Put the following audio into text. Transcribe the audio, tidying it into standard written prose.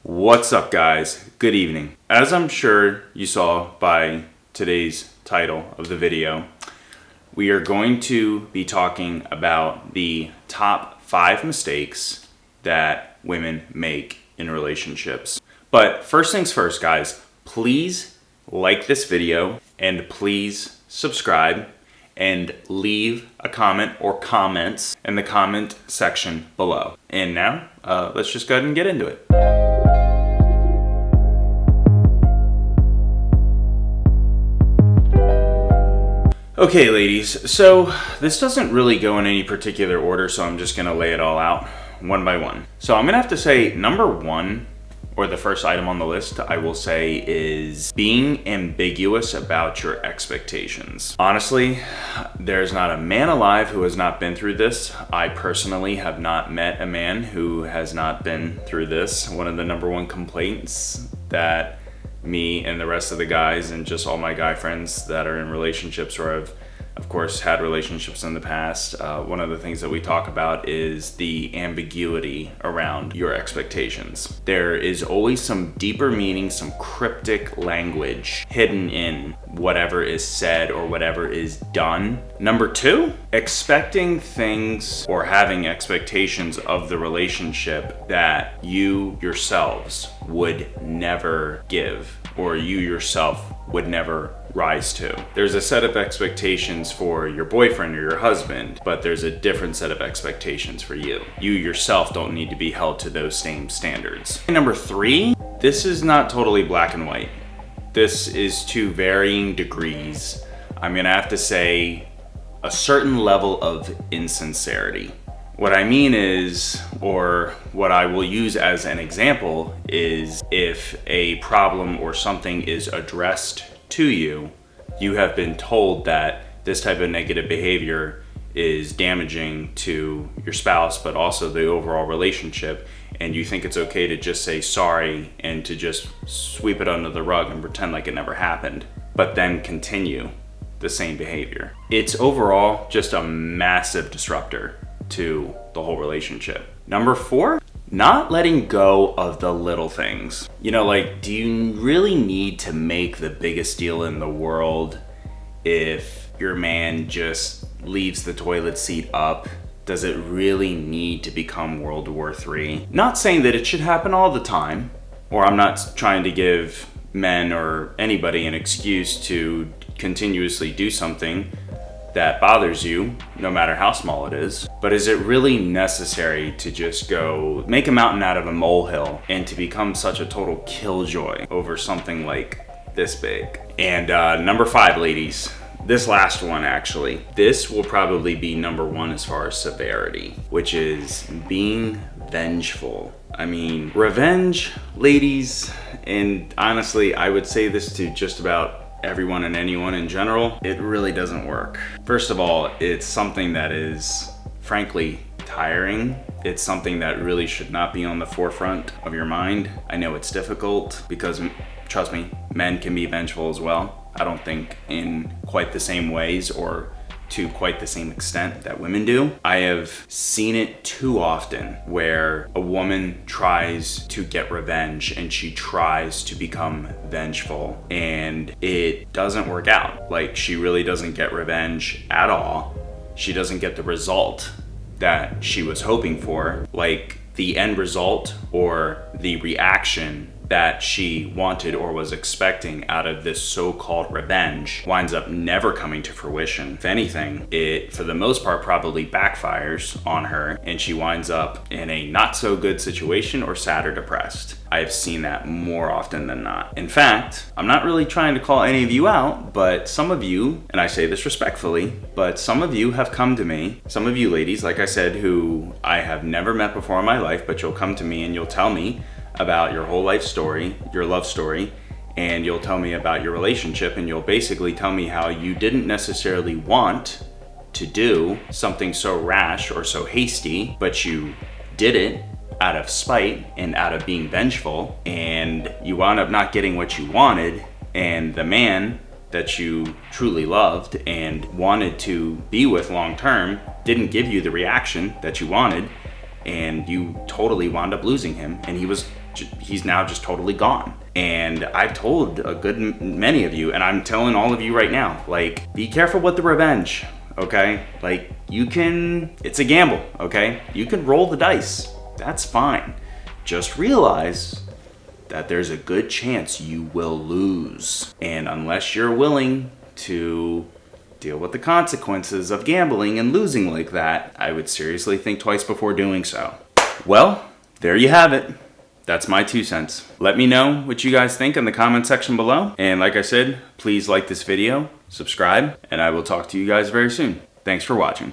What's up, guys? Good evening. As I'm sure you saw by today's title of the video, we are going to be talking about the top 5 mistakes that women make in relationships. But first things first, guys, please like this video and please subscribe and leave a comment or comments in the comment section below. And now, let's just go ahead and get into it. Okay, ladies, so this doesn't really go in any particular order, so I'm just gonna lay it all out one by one. So I'm gonna have to say number 1, or the first item on the list, I will say, is being ambiguous about your expectations. Honestly, there's not a man alive who has not been through this. I personally have not met a man who has not been through this. One of the number 1 complaints that me and the rest of the guys and just all my guy friends that are in relationships or have, of course, had relationships in the past, one of the things that we talk about is the ambiguity around your expectations. There is always some deeper meaning, some cryptic language hidden in whatever is said or whatever is done. Number 2, expecting things or having expectations of the relationship that you yourselves would never give or you yourself would never rise to. There's a set of expectations for your boyfriend or your husband, but there's a different set of expectations for you. You yourself don't need to be held to those same standards. Number 3, this is not totally black and white. This is to varying degrees. I'm gonna have to say a certain level of insincerity. What I mean is, or what I will use as an example is, if a problem or something is addressed to you, you have been told that this type of negative behavior is damaging to your spouse, but also the overall relationship, and you think it's okay to just say sorry and to just sweep it under the rug and pretend like it never happened, but then continue the same behavior. It's overall just a massive disruptor to the whole relationship. Number 4, not letting go of the little things. You know, like, do you really need to make the biggest deal in the world if your man just leaves the toilet seat up? Does it really need to become World War III? Not saying that it should happen all the time, or I'm not trying to give men or anybody an excuse to continuously do something that bothers you, no matter how small it is. But is it really necessary to just go make a mountain out of a molehill and to become such a total killjoy over something like this big? And number 5, ladies, this last one actually, this will probably be number 1 as far as severity, which is being vengeful. I mean, revenge, ladies, and honestly, I would say this to just about everyone and anyone in general, it really doesn't work. First of all, it's something that is frankly tiring. It's something that really should not be on the forefront of your mind. I know it's difficult because, trust me, men can be vengeful as well. I don't think in quite the same ways or to quite the same extent that women do. I have seen it too often where a woman tries to get revenge and she tries to become vengeful and it doesn't work out. Like, she really doesn't get revenge at all. She doesn't get the result that she was hoping for. Like, the end result or the reaction that she wanted or was expecting out of this so-called revenge winds up never coming to fruition. If anything, it, for the most part, probably backfires on her and she winds up in a not so good situation or sad or depressed. I've seen that more often than not. In fact, I'm not really trying to call any of you out, but some of you, and I say this respectfully, but some of you have come to me, some of you ladies, like I said, who I have never met before in my life, but you'll come to me and you'll tell me about your whole life story, your love story, and you'll tell me about your relationship, and you'll basically tell me how you didn't necessarily want to do something so rash or so hasty, but you did it out of spite and out of being vengeful, and you wound up not getting what you wanted, and the man that you truly loved and wanted to be with long term didn't give you the reaction that you wanted, and you totally wound up losing him, and he was he's now just totally gone. And I've told a good many of you, and I'm telling all of you right now, like, be careful with the revenge, okay? Like, it's a gamble, okay? You can roll the dice, that's fine. Just realize that there's a good chance you will lose. And unless you're willing to deal with the consequences of gambling and losing like that, I would seriously think twice before doing so. Well, there you have it. That's my 2 cents. Let me know what you guys think in the comment section below. And like I said, please like this video, subscribe, and I will talk to you guys very soon. Thanks for watching.